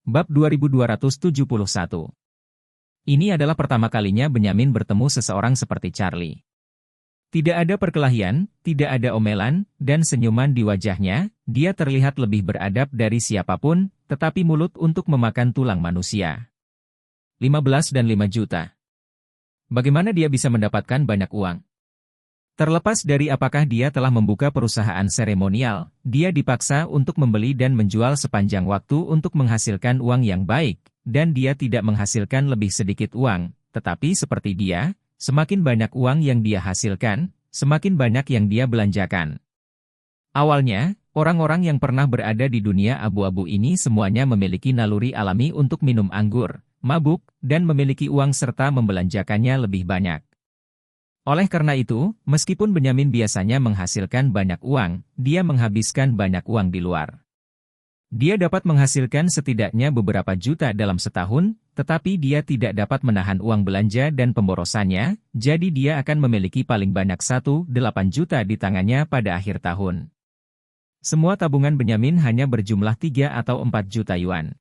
Bab 2271. Ini adalah pertama kalinya Benyamin bertemu seseorang seperti Charlie. Tidak ada perkelahian, tidak ada omelan, dan senyuman di wajahnya. Dia terlihat lebih beradab dari siapapun, tetapi mulut untuk memakan tulang manusia. 15 dan 5 juta. Bagaimana dia bisa mendapatkan banyak uang? Terlepas dari apakah dia telah membuka perusahaan seremonial, dia dipaksa untuk membeli dan menjual sepanjang waktu untuk menghasilkan uang yang baik, dan dia tidak menghasilkan lebih sedikit uang, tetapi seperti dia, semakin banyak uang yang dia hasilkan, semakin banyak yang dia belanjakan. Awalnya, orang-orang yang pernah berada di dunia abu-abu ini semuanya memiliki naluri alami untuk minum anggur, mabuk, dan memiliki uang serta membelanjakannya lebih banyak. Oleh karena itu, meskipun Benyamin biasanya menghasilkan banyak uang, dia menghabiskan banyak uang di luar. Dia dapat menghasilkan setidaknya beberapa juta dalam setahun, tetapi dia tidak dapat menahan uang belanja dan pemborosannya, jadi dia akan memiliki paling banyak 1,8 juta di tangannya pada akhir tahun. Semua tabungan Benyamin hanya berjumlah 3 atau 4 juta yuan.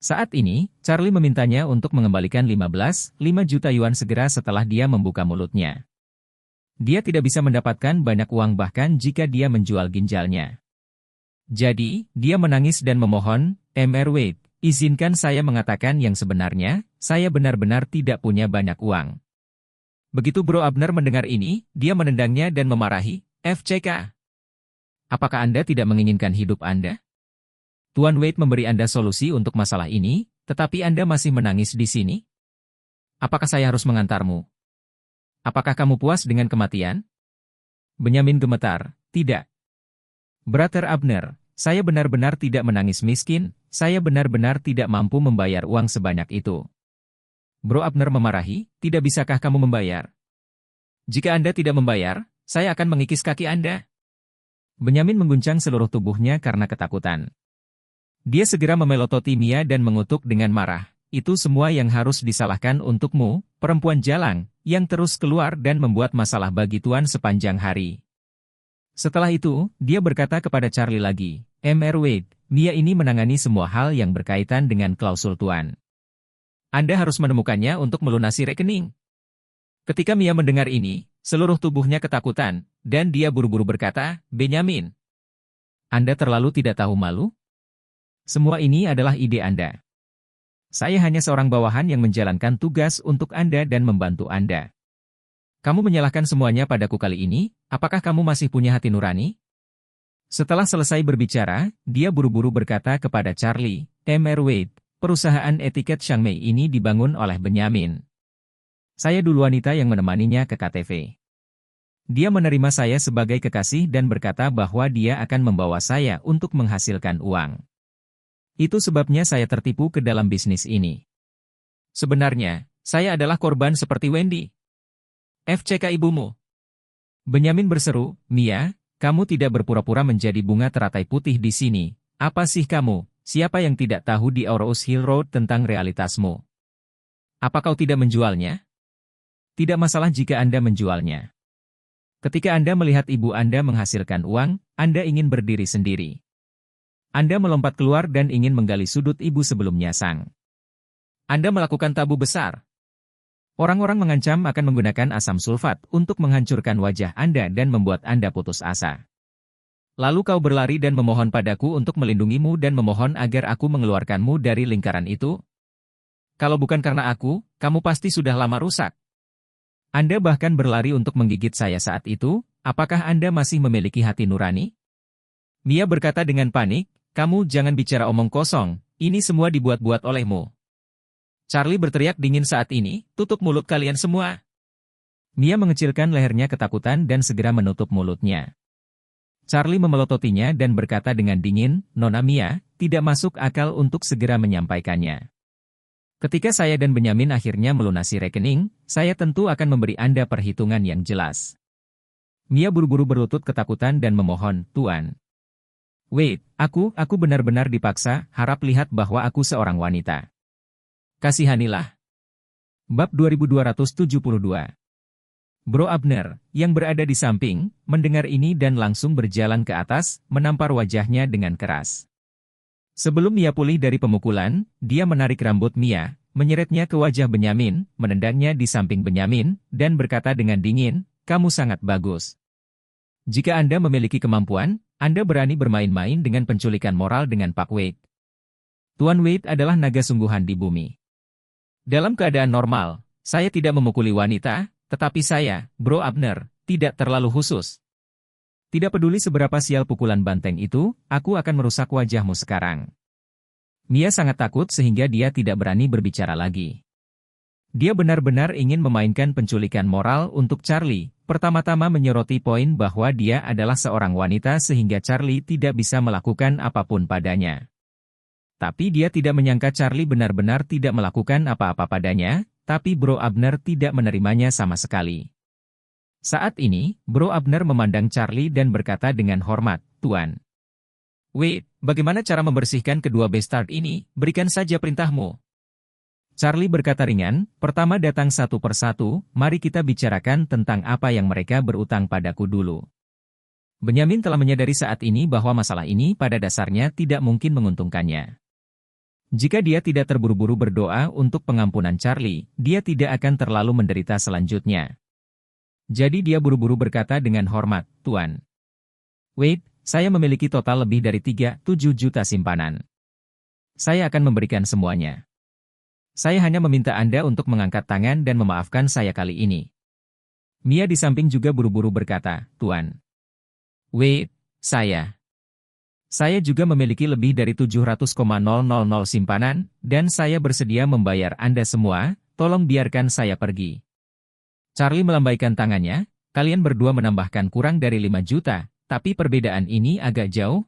Saat ini, Charlie memintanya untuk mengembalikan 5 juta yuan segera setelah dia membuka mulutnya. Dia tidak bisa mendapatkan banyak uang bahkan jika dia menjual ginjalnya. Jadi, dia menangis dan memohon, Mr. Wade, izinkan saya mengatakan yang sebenarnya, saya benar-benar tidak punya banyak uang. Begitu Bro Abner mendengar ini, dia menendangnya dan memarahi, FCK. Apakah Anda tidak menginginkan hidup Anda? Tuan Wade memberi Anda solusi untuk masalah ini, tetapi Anda masih menangis di sini? Apakah saya harus mengantarmu? Apakah kamu puas dengan kematian? Benyamin gemetar, tidak. Brother Abner, saya benar-benar tidak menangis miskin, saya benar-benar tidak mampu membayar uang sebanyak itu. Bro Abner memarahi, tidak bisakah kamu membayar? Jika Anda tidak membayar, saya akan mengikis kaki Anda. Benyamin mengguncang seluruh tubuhnya karena ketakutan. Dia segera memelototi Mia dan mengutuk dengan marah. Itu semua yang harus disalahkan untukmu, perempuan jalang, yang terus keluar dan membuat masalah bagi Tuan sepanjang hari. Setelah itu, dia berkata kepada Charlie lagi, Mr. Wade, Mia ini menangani semua hal yang berkaitan dengan klausul Tuan. Anda harus menemukannya untuk melunasi rekening. Ketika Mia mendengar ini, seluruh tubuhnya ketakutan, dan dia buru-buru berkata, Benyamin, Anda terlalu tidak tahu malu? Semua ini adalah ide Anda. Saya hanya seorang bawahan yang menjalankan tugas untuk Anda dan membantu Anda. Kamu menyalahkan semuanya padaku kali ini, apakah kamu masih punya hati nurani? Setelah selesai berbicara, dia buru-buru berkata kepada Charlie, Mr. Wade, perusahaan etiket Shangmei ini dibangun oleh Benyamin. Saya dulu wanita yang menemaninya ke KTV. Dia menerima saya sebagai kekasih dan berkata bahwa dia akan membawa saya untuk menghasilkan uang. Itu sebabnya saya tertipu ke dalam bisnis ini. Sebenarnya, saya adalah korban seperti Wendy. FCK ibumu. Benyamin berseru, Mia, kamu tidak berpura-pura menjadi bunga teratai putih di sini. Apa sih kamu? Siapa yang tidak tahu di Rose Hill Road tentang realitasmu? Apa kau tidak menjualnya? Tidak masalah jika Anda menjualnya. Ketika Anda melihat ibu Anda menghasilkan uang, Anda ingin berdiri sendiri. Anda melompat keluar dan ingin menggali sudut ibu sebelum nyasang. Anda melakukan tabu besar. Orang-orang mengancam akan menggunakan asam sulfat untuk menghancurkan wajah Anda dan membuat Anda putus asa. Lalu kau berlari dan memohon padaku untuk melindungimu dan memohon agar aku mengeluarkanmu dari lingkaran itu? Kalau bukan karena aku, kamu pasti sudah lama rusak. Anda bahkan berlari untuk menggigit saya saat itu, apakah Anda masih memiliki hati nurani? Mia berkata dengan panik, kamu jangan bicara omong kosong, ini semua dibuat-buat olehmu. Charlie berteriak dingin saat ini, tutup mulut kalian semua. Mia mengecilkan lehernya ketakutan dan segera menutup mulutnya. Charlie memelototinya dan berkata dengan dingin, Nona Mia, tidak masuk akal untuk segera menyampaikannya. Ketika saya dan Benyamin akhirnya melunasi rekening, saya tentu akan memberi Anda perhitungan yang jelas. Mia buru-buru berlutut ketakutan dan memohon, Tuan. Wait, aku benar-benar dipaksa, harap lihat bahwa aku seorang wanita. Kasihanilah. Bab 2272. Bro Abner, yang berada di samping, mendengar ini dan langsung berjalan ke atas, menampar wajahnya dengan keras. Sebelum Mia pulih dari pemukulan, dia menarik rambut Mia, menyeretnya ke wajah Benyamin, menendangnya di samping Benyamin, dan berkata dengan dingin, "Kamu sangat bagus. Jika Anda memiliki kemampuan, Anda berani bermain-main dengan penculikan moral dengan Pak Wade. Tuan Wade adalah naga sungguhan di bumi. Dalam keadaan normal, saya tidak memukuli wanita, tetapi saya, Bro Abner, tidak terlalu khusus. Tidak peduli seberapa sial pukulan banteng itu, aku akan merusak wajahmu sekarang." Mia sangat takut sehingga dia tidak berani berbicara lagi. Dia benar-benar ingin memainkan penculikan moral untuk Charlie, pertama-tama menyoroti poin bahwa dia adalah seorang wanita sehingga Charlie tidak bisa melakukan apapun padanya. Tapi dia tidak menyangka Charlie benar-benar tidak melakukan apa-apa padanya, tapi Bro Abner tidak menerimanya sama sekali. Saat ini, Bro Abner memandang Charlie dan berkata dengan hormat, "Tuan Wade, bagaimana cara membersihkan kedua bastard ini? Berikan saja perintahmu." Charlie berkata ringan, "Pertama datang satu persatu, mari kita bicarakan tentang apa yang mereka berutang padaku dulu." Benyamin telah menyadari saat ini bahwa masalah ini pada dasarnya tidak mungkin menguntungkannya. Jika dia tidak terburu-buru berdoa untuk pengampunan Charlie, dia tidak akan terlalu menderita selanjutnya. Jadi dia buru-buru berkata dengan hormat, "Tuan Wade, saya memiliki total lebih dari 37 juta simpanan. Saya akan memberikan semuanya. Saya hanya meminta Anda untuk mengangkat tangan dan memaafkan saya kali ini." Mia di samping juga buru-buru berkata, "Tuan Wade, saya juga memiliki lebih dari 700,000 simpanan, dan saya bersedia membayar Anda semua, tolong biarkan saya pergi." Charlie melambaikan tangannya, "Kalian berdua menambahkan kurang dari 5 juta, tapi perbedaan ini agak jauh.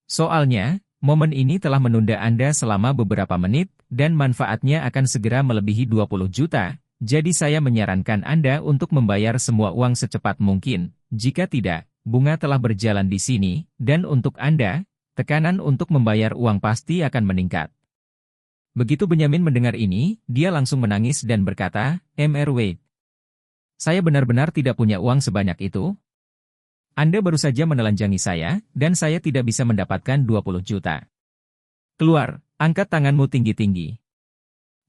Soalnya, momen ini telah menunda Anda selama beberapa menit, dan manfaatnya akan segera melebihi 20 juta, jadi saya menyarankan Anda untuk membayar semua uang secepat mungkin. Jika tidak, bunga telah berjalan di sini, dan untuk Anda, tekanan untuk membayar uang pasti akan meningkat." Begitu Benyamin mendengar ini, dia langsung menangis dan berkata, "Mr. Wade, saya benar-benar tidak punya uang sebanyak itu. Anda baru saja menelanjangi saya, dan saya tidak bisa mendapatkan 20 juta. Keluar, angkat tanganmu tinggi-tinggi."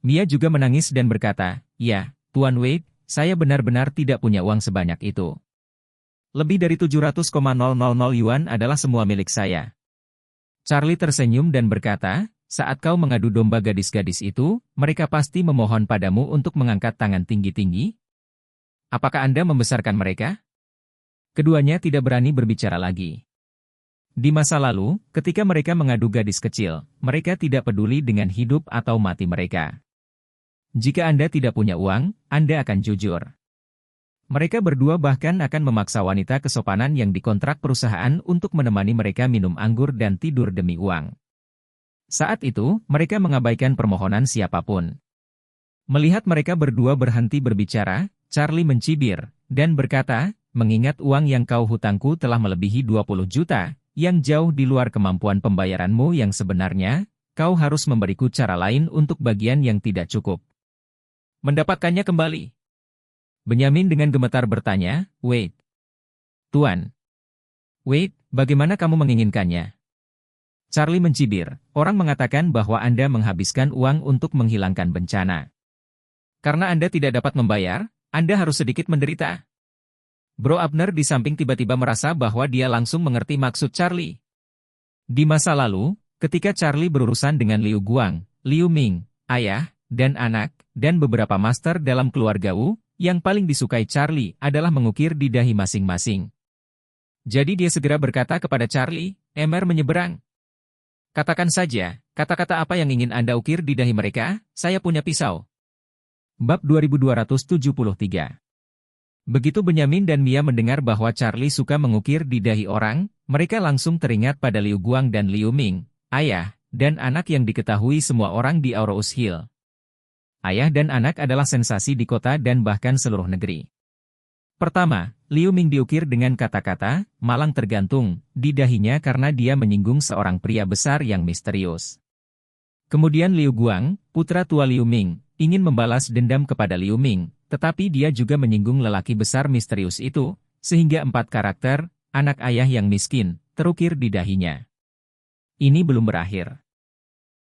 Mia juga menangis dan berkata, "Ya, Tuan Wade, saya benar-benar tidak punya uang sebanyak itu. Lebih dari 700,000 yuan adalah semua milik saya." Charlie tersenyum dan berkata, "Saat kau mengadu domba gadis-gadis itu, mereka pasti memohon padamu untuk mengangkat tangan tinggi-tinggi. Apakah Anda membesarkan mereka?" Keduanya tidak berani berbicara lagi. Di masa lalu, ketika mereka mengadu gadis kecil, mereka tidak peduli dengan hidup atau mati mereka. Jika Anda tidak punya uang, Anda akan jujur. Mereka berdua bahkan akan memaksa wanita kesopanan yang dikontrak perusahaan untuk menemani mereka minum anggur dan tidur demi uang. Saat itu, mereka mengabaikan permohonan siapapun. Melihat mereka berdua berhenti berbicara, Charlie mencibir, dan berkata, "Mengingat uang yang kau hutangku telah melebihi 20 juta, yang jauh di luar kemampuan pembayaranmu yang sebenarnya, kau harus memberiku cara lain untuk bagian yang tidak cukup mendapatkannya kembali." Benyamin dengan gemetar bertanya, "Wade, Tuan Wade, bagaimana kamu menginginkannya?" Charlie mencibir, "Orang mengatakan bahwa Anda menghabiskan uang untuk menghilangkan bencana. Karena Anda tidak dapat membayar, Anda harus sedikit menderita." Bro Abner di samping tiba-tiba merasa bahwa dia langsung mengerti maksud Charlie. Di masa lalu, ketika Charlie berurusan dengan Liu Guang, Liu Ming, ayah, dan anak, dan beberapa master dalam keluarga Wu, yang paling disukai Charlie adalah mengukir di dahi masing-masing. Jadi dia segera berkata kepada Charlie, "Mr. menyeberang. Katakan saja, kata-kata apa yang ingin Anda ukir di dahi mereka, saya punya pisau." Bab 2273. Begitu Benyamin dan Mia mendengar bahwa Charlie suka mengukir di dahi orang, mereka langsung teringat pada Liu Guang dan Liu Ming, ayah, dan anak yang diketahui semua orang di Aurous Hill. Ayah dan anak adalah sensasi di kota dan bahkan seluruh negeri. Pertama, Liu Ming diukir dengan kata-kata, malang tergantung, di dahinya karena dia menyinggung seorang pria besar yang misterius. Kemudian Liu Guang, putra tua Liu Ming, ingin membalas dendam kepada Liu Ming, tetapi dia juga menyinggung lelaki besar misterius itu, sehingga 4 karakter, anak ayah yang miskin, terukir di dahinya. Ini belum berakhir.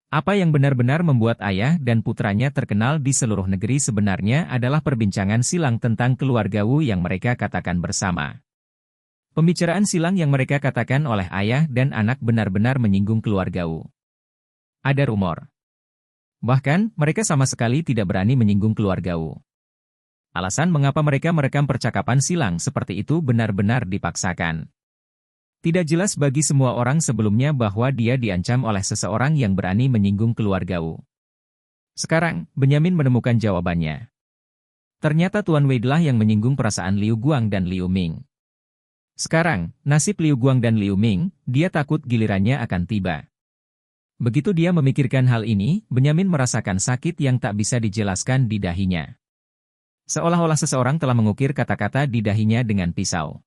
Apa yang benar-benar membuat ayah dan putranya terkenal di seluruh negeri sebenarnya adalah perbincangan silang tentang keluarga Wu yang mereka katakan bersama. Pembicaraan silang yang mereka katakan oleh ayah dan anak benar-benar menyinggung keluarga Wu. Ada rumor. Bahkan, mereka sama sekali tidak berani menyinggung keluarga Wu. Alasan mengapa mereka merekam percakapan silang seperti itu benar-benar dipaksakan. Tidak jelas bagi semua orang sebelumnya bahwa dia diancam oleh seseorang yang berani menyinggung keluarga Wu. Sekarang, Benyamin menemukan jawabannya. Ternyata Tuan Wei lah yang menyinggung perasaan Liu Guang dan Liu Ming. Sekarang, nasib Liu Guang dan Liu Ming, dia takut gilirannya akan tiba. Begitu dia memikirkan hal ini, Benyamin merasakan sakit yang tak bisa dijelaskan di dahinya. Seolah-olah seseorang telah mengukir kata-kata di dahinya dengan pisau.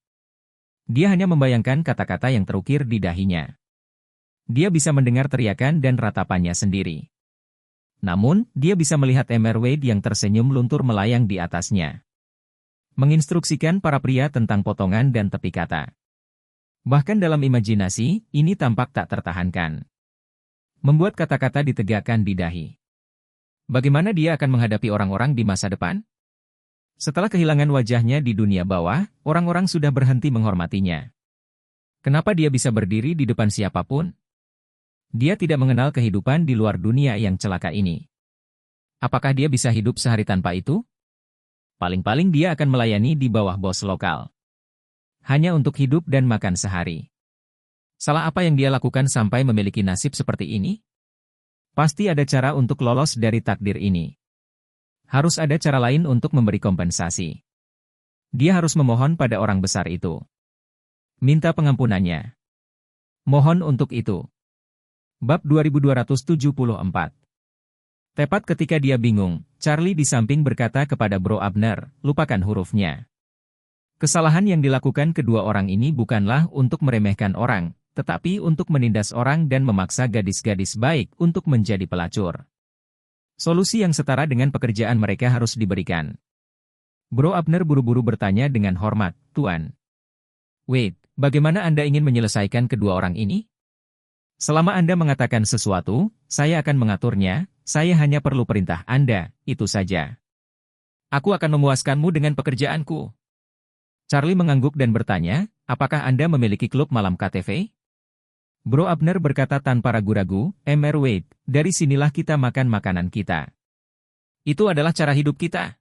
Dia hanya membayangkan kata-kata yang terukir di dahinya. Dia bisa mendengar teriakan dan ratapannya sendiri. Namun, dia bisa melihat Emir Wade yang tersenyum luntur melayang di atasnya. Menginstruksikan para pria tentang potongan dan tepi kata. Bahkan dalam imajinasi, ini tampak tak tertahankan. Membuat kata-kata ditegakkan di dahi. Bagaimana dia akan menghadapi orang-orang di masa depan? Setelah kehilangan wajahnya di dunia bawah, orang-orang sudah berhenti menghormatinya. Kenapa dia bisa berdiri di depan siapapun? Dia tidak mengenal kehidupan di luar dunia yang celaka ini. Apakah dia bisa hidup sehari tanpa itu? Paling-paling dia akan melayani di bawah bos lokal. Hanya untuk hidup dan makan sehari. Salah apa yang dia lakukan sampai memiliki nasib seperti ini? Pasti ada cara untuk lolos dari takdir ini. Harus ada cara lain untuk memberi kompensasi. Dia harus memohon pada orang besar itu. Minta pengampunannya. Mohon untuk itu. Bab 2274. Tepat ketika dia bingung, Charlie di samping berkata kepada Bro Abner, lupakan hurufnya. Kesalahan yang dilakukan kedua orang ini bukanlah untuk meremehkan orang, tetapi untuk menindas orang dan memaksa gadis-gadis baik untuk menjadi pelacur. Solusi yang setara dengan pekerjaan mereka harus diberikan. Bro Abner buru-buru bertanya dengan hormat, Tuan. Wait, bagaimana Anda ingin menyelesaikan kedua orang ini? Selama Anda mengatakan sesuatu, saya akan mengaturnya, saya hanya perlu perintah Anda, itu saja. Aku akan memuaskanmu dengan pekerjaanku. Charlie mengangguk dan bertanya, apakah Anda memiliki klub malam KTV? Bro Abner berkata tanpa ragu-ragu, Emir Wade, dari sinilah kita makan makanan kita. Itu adalah cara hidup kita.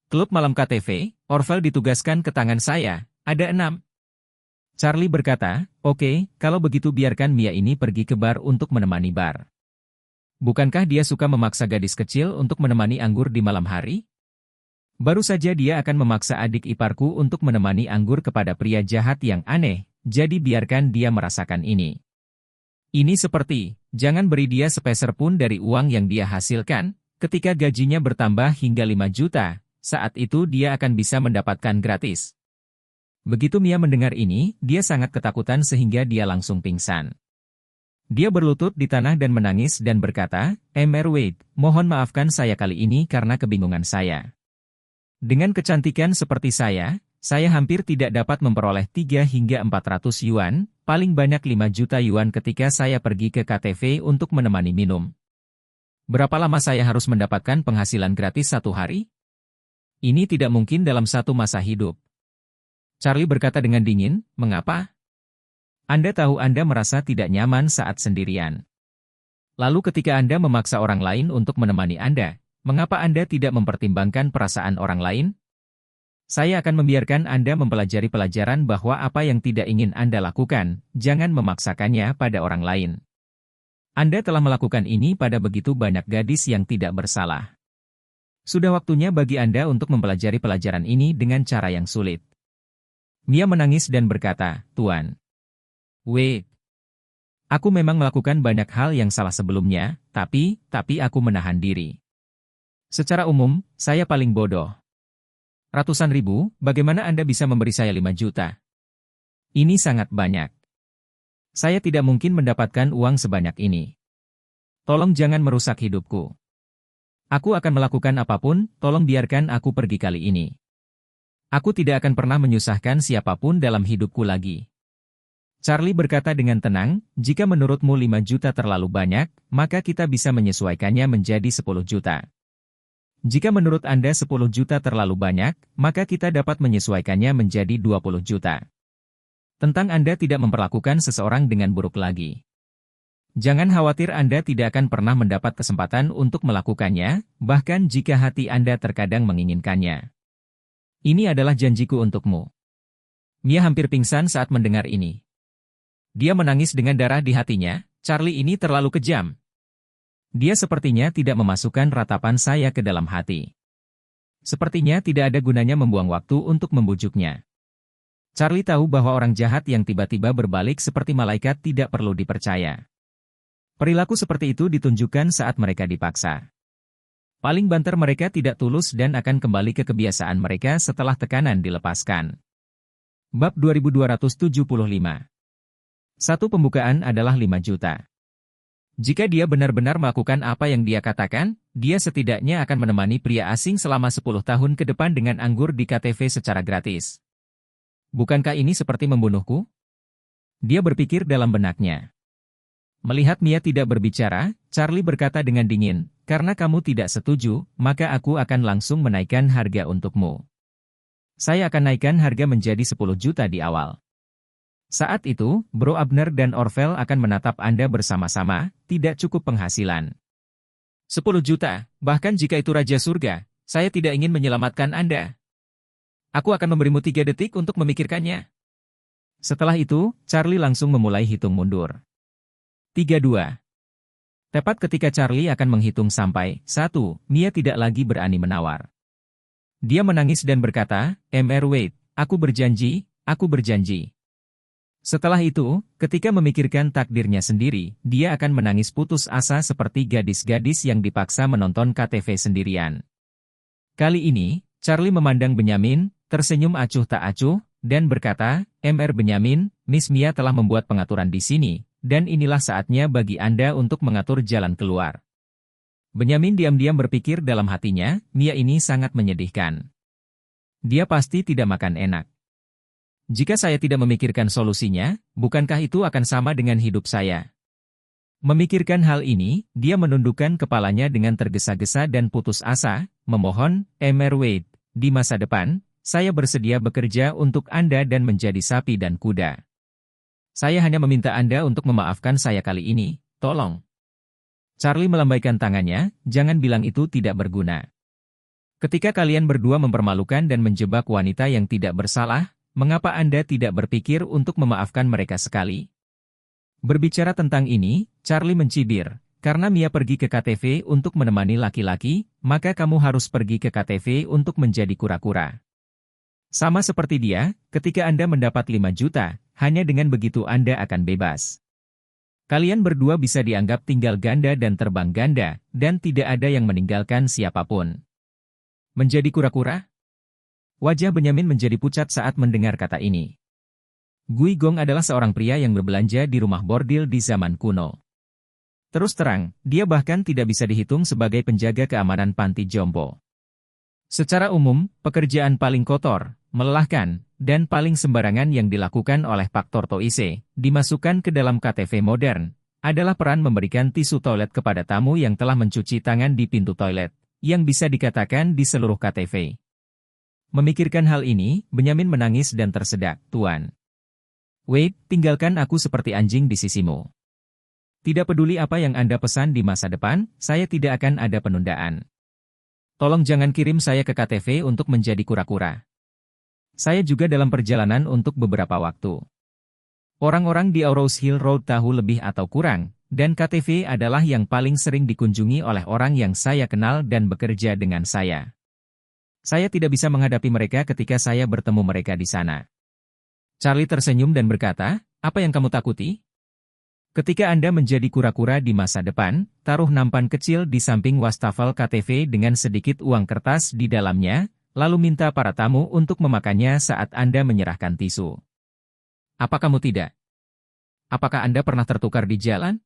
Klub malam KTV, Orvel ditugaskan ke tangan saya, ada 6. Charlie berkata, oke, kalau begitu biarkan Mia ini pergi ke bar untuk menemani bar. Bukankah dia suka memaksa gadis kecil untuk menemani anggur di malam hari? Baru saja dia akan memaksa adik iparku untuk menemani anggur kepada pria jahat yang aneh. Jadi biarkan dia merasakan ini. Ini seperti, jangan beri dia sepeser pun dari uang yang dia hasilkan, ketika gajinya bertambah hingga 5 juta, saat itu dia akan bisa mendapatkan gratis. Begitu Mia mendengar ini, dia sangat ketakutan sehingga dia langsung pingsan. Dia berlutut di tanah dan menangis dan berkata, Emir Wade, mohon maafkan saya kali ini karena kebingungan saya. Dengan kecantikan seperti saya hampir tidak dapat memperoleh 3 hingga 400 yuan, paling banyak 5 juta yuan ketika saya pergi ke KTV untuk menemani minum. Berapa lama saya harus mendapatkan penghasilan gratis 1 hari? Ini tidak mungkin dalam satu masa hidup. Charlie berkata dengan dingin, mengapa? Anda tahu Anda merasa tidak nyaman saat sendirian. Lalu ketika Anda memaksa orang lain untuk menemani Anda, mengapa Anda tidak mempertimbangkan perasaan orang lain? Saya akan membiarkan Anda mempelajari pelajaran bahwa apa yang tidak ingin Anda lakukan, jangan memaksakannya pada orang lain. Anda telah melakukan ini pada begitu banyak gadis yang tidak bersalah. Sudah waktunya bagi Anda untuk mempelajari pelajaran ini dengan cara yang sulit. Mia menangis dan berkata, Tuan. Wait. Aku memang melakukan banyak hal yang salah sebelumnya, tapi aku menahan diri. Secara umum, saya paling bodoh. Ratusan ribu, bagaimana Anda bisa memberi saya 5 juta? Ini sangat banyak. Saya tidak mungkin mendapatkan uang sebanyak ini. Tolong jangan merusak hidupku. Aku akan melakukan apapun, tolong biarkan aku pergi kali ini. Aku tidak akan pernah menyusahkan siapapun dalam hidupku lagi. Charlie berkata dengan tenang, jika menurutmu 5 juta terlalu banyak, maka kita bisa menyesuaikannya menjadi 10 juta. Jika menurut Anda 10 juta terlalu banyak, maka kita dapat menyesuaikannya menjadi 20 juta. Tentang Anda tidak memperlakukan seseorang dengan buruk lagi. Jangan khawatir Anda tidak akan pernah mendapat kesempatan untuk melakukannya, bahkan jika hati Anda terkadang menginginkannya. Ini adalah janjiku untukmu. Mia hampir pingsan saat mendengar ini. Dia menangis dengan darah di hatinya, Charlie ini terlalu kejam. Dia sepertinya tidak memasukkan ratapan saya ke dalam hati. Sepertinya tidak ada gunanya membuang waktu untuk membujuknya. Charlie tahu bahwa orang jahat yang tiba-tiba berbalik seperti malaikat tidak perlu dipercaya. Perilaku seperti itu ditunjukkan saat mereka dipaksa. Paling banter mereka tidak tulus dan akan kembali ke kebiasaan mereka setelah tekanan dilepaskan. Bab 2275. Satu pembukaan adalah 5 juta. Jika dia benar-benar melakukan apa yang dia katakan, dia setidaknya akan menemani pria asing selama 10 tahun ke depan dengan anggur di KTV secara gratis. Bukankah ini seperti membunuhku? Dia berpikir dalam benaknya. Melihat Mia tidak berbicara, Charlie berkata dengan dingin, karena kamu tidak setuju, maka aku akan langsung menaikkan harga untukmu. Saya akan naikkan harga menjadi 10 juta di awal. Saat itu, Bro Abner dan Orvel akan menatap Anda bersama-sama, tidak cukup penghasilan. 10 juta, bahkan jika itu Raja Surga, saya tidak ingin menyelamatkan Anda. Aku akan memberimu 3 detik untuk memikirkannya. Setelah itu, Charlie langsung memulai hitung mundur. 3-2. Tepat ketika Charlie akan menghitung sampai 1, Mia tidak lagi berani menawar. Dia menangis dan berkata, Mr. Wade, aku berjanji, aku berjanji. Setelah itu, ketika memikirkan takdirnya sendiri, dia akan menangis putus asa seperti gadis-gadis yang dipaksa menonton KTV sendirian. Kali ini, Charlie memandang Benyamin, tersenyum acuh tak acuh, dan berkata, Mr. Benyamin, Miss Mia telah membuat pengaturan di sini, dan inilah saatnya bagi Anda untuk mengatur jalan keluar. Benyamin diam-diam berpikir dalam hatinya, Mia ini sangat menyedihkan. Dia pasti tidak makan enak. Jika saya tidak memikirkan solusinya, bukankah itu akan sama dengan hidup saya? Memikirkan hal ini, dia menundukkan kepalanya dengan tergesa-gesa dan putus asa, memohon, Mr. Wade, di masa depan, saya bersedia bekerja untuk Anda dan menjadi sapi dan kuda. Saya hanya meminta Anda untuk memaafkan saya kali ini, tolong. Charlie melambaikan tangannya, jangan bilang itu tidak berguna. Ketika kalian berdua mempermalukan dan menjebak wanita yang tidak bersalah, mengapa Anda tidak berpikir untuk memaafkan mereka sekali? Berbicara tentang ini, Charlie mencibir, karena Mia pergi ke KTV untuk menemani laki-laki, maka kamu harus pergi ke KTV untuk menjadi kura-kura. Sama seperti dia, ketika Anda mendapat 5 juta, hanya dengan begitu Anda akan bebas. Kalian berdua bisa dianggap tinggal ganda dan terbang ganda, dan tidak ada yang meninggalkan siapapun. Menjadi kura-kura? Wajah Benyamin menjadi pucat saat mendengar kata ini. Gui Gong adalah seorang pria yang berbelanja di rumah bordil di zaman kuno. Terus terang, dia bahkan tidak bisa dihitung sebagai penjaga keamanan panti jompo. Secara umum, pekerjaan paling kotor, melelahkan, dan paling sembarangan yang dilakukan oleh Pak Tortoise, dimasukkan ke dalam KTV modern, adalah peran memberikan tisu toilet kepada tamu yang telah mencuci tangan di pintu toilet, yang bisa dikatakan di seluruh KTV. Memikirkan hal ini, Benyamin menangis dan tersedak, Tuan. Wade, tinggalkan aku seperti anjing di sisimu. Tidak peduli apa yang Anda pesan di masa depan, saya tidak akan ada penundaan. Tolong jangan kirim saya ke KTV untuk menjadi kura-kura. Saya juga dalam perjalanan untuk beberapa waktu. Orang-orang di Aurous Hill Road tahu lebih atau kurang, dan KTV adalah yang paling sering dikunjungi oleh orang yang saya kenal dan bekerja dengan saya. Saya tidak bisa menghadapi mereka ketika saya bertemu mereka di sana. Charlie tersenyum dan berkata, apa yang kamu takuti? Ketika Anda menjadi kura-kura di masa depan, taruh nampan kecil di samping wastafel KTV dengan sedikit uang kertas di dalamnya, lalu minta para tamu untuk memakannya saat Anda menyerahkan tisu. Apa kamu tidak? Apakah Anda pernah tertukar di jalan?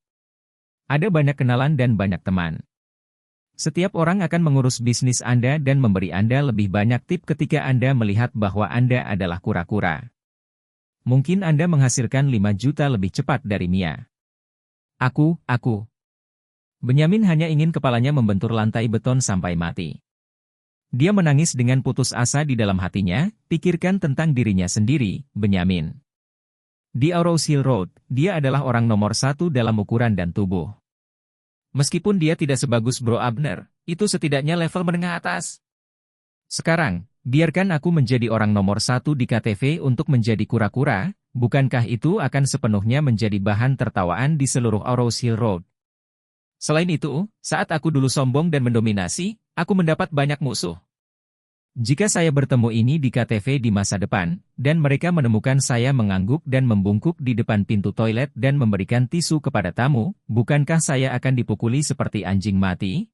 Ada banyak kenalan dan banyak teman. Setiap orang akan mengurus bisnis Anda dan memberi Anda lebih banyak tip ketika Anda melihat bahwa Anda adalah kura-kura. Mungkin Anda menghasilkan 5 juta lebih cepat dari Mia. Aku. Benyamin hanya ingin kepalanya membentur lantai beton sampai mati. Dia menangis dengan putus asa di dalam hatinya, pikirkan tentang dirinya sendiri, Benyamin. Di Rose Hill Road, dia adalah orang nomor 1 dalam ukuran dan tubuh. Meskipun dia tidak sebagus Bro Abner, itu setidaknya level menengah atas. Sekarang, biarkan aku menjadi orang nomor 1 di KTV untuk menjadi kura-kura, bukankah itu akan sepenuhnya menjadi bahan tertawaan di seluruh Rose Hill Road? Selain itu, saat aku dulu sombong dan mendominasi, aku mendapat banyak musuh. Jika saya bertemu ini di KTV di masa depan, dan mereka menemukan saya mengangguk dan membungkuk di depan pintu toilet dan memberikan tisu kepada tamu, bukankah saya akan dipukuli seperti anjing mati?